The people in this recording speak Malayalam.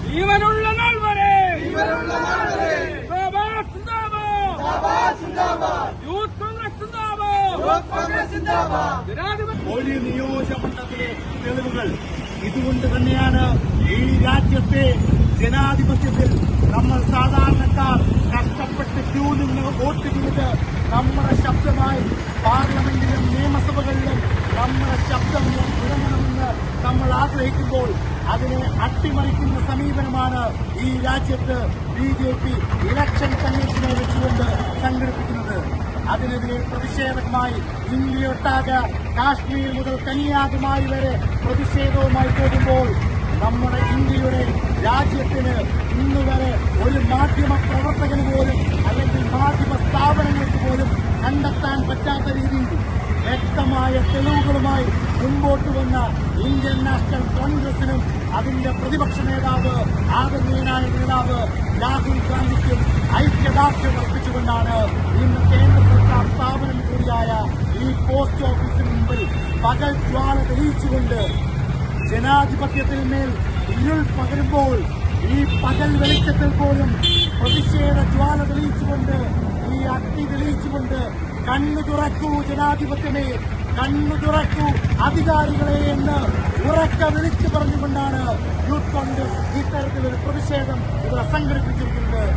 ജീവനുള്ള നാൾ വരെ യൂത്ത് കോൺഗ്രസ് കോഴി നിയോജകമണ്ഡലത്തിലെ തെളിവുകൾ ഇതുകൊണ്ട് തന്നെയാണ് ഈ രാജ്യത്തെ ജനാധിപത്യത്തിൽ നമ്മൾ സാധാരണക്കാർ കഷ്ടപ്പെട്ട് ക്യൂ നിന്ന് വോട്ട് ചെയ്ത് നമ്മുടെ ശബ്ദമായി പാർലമെന്റിലും നിയമസഭകളിലും നമ്മുടെ ശബ്ദം ഉയരണമെന്ന് നമ്മൾ ആഗ്രഹിക്കുമ്പോൾ അതിനെ അട്ടിമറിക്കുന്ന സമീപനമാണ് ഈ രാജ്യത്ത് ബിജെപി ഇലക്ഷൻ കമ്മീഷനെ വെച്ചുകൊണ്ട് സംഘടിപ്പിക്കുന്നത്. അതിനെതിരെ പ്രതിഷേധമായി ഇന്ത്യയൊട്ടാകെ കാശ്മീർ മുതൽ കന്യാകുമാരി വരെ പ്രതിഷേധവുമായി പോകുമ്പോൾ നമ്മുടെ ഇന്ത്യയുടെ രാജ്യത്തിന് ഇന്നുവരെ ഒരു മാധ്യമ പ്രവർത്തകന് പോലും അല്ലെങ്കിൽ മാധ്യമ സ്ഥാപനങ്ങൾക്ക് പോലും കണ്ടെത്താൻ പറ്റാത്ത രീതിയിൽ വ്യക്തമായ തെളിവുകളുമായി മുമ്പോട്ട് വന്ന ഇന്ത്യൻ നാഷണൽ കോൺഗ്രസിനും അതിന്റെ പ്രതിപക്ഷ നേതാവ് ആദരണീയനായ നേതാവ് രാഹുൽ ഗാന്ധിക്കും ഐക്യദാർഢ്യം അർപ്പിച്ചുകൊണ്ടാണ് ഇന്ന് കേന്ദ്ര സർക്കാർ സ്ഥാപനം കൂടിയായ ഈ പോസ്റ്റ് ഓഫീസിന് മുമ്പിൽ പകൽ ജ്വാല തെളിയിച്ചുകൊണ്ട് ജനാധിപത്യത്തിൽ മേൽ ഇരുൾ പകരുമ്പോൾ ഈ പകൽ വെളിച്ചത്തിൽ പോലും പ്രതിഷേധ ജ്വാല തെളിയിച്ചുകൊണ്ട് ഈ അഗ്നി തെളിയിച്ചുകൊണ്ട് കണ്ണു തുറക്കൂ ജനാധിപത്യമേ, കണ്ണു തുറക്കൂ അധികാരികളെ എന്ന് ഉറക്കെ വിളിച്ചു പറഞ്ഞുകൊണ്ടാണ് യൂത്ത് കോൺഗ്രസ് ഇത്തരത്തിലൊരു പ്രതിഷേധം ഇവിടെ സംഘടിപ്പിച്ചിരിക്കുന്നത്.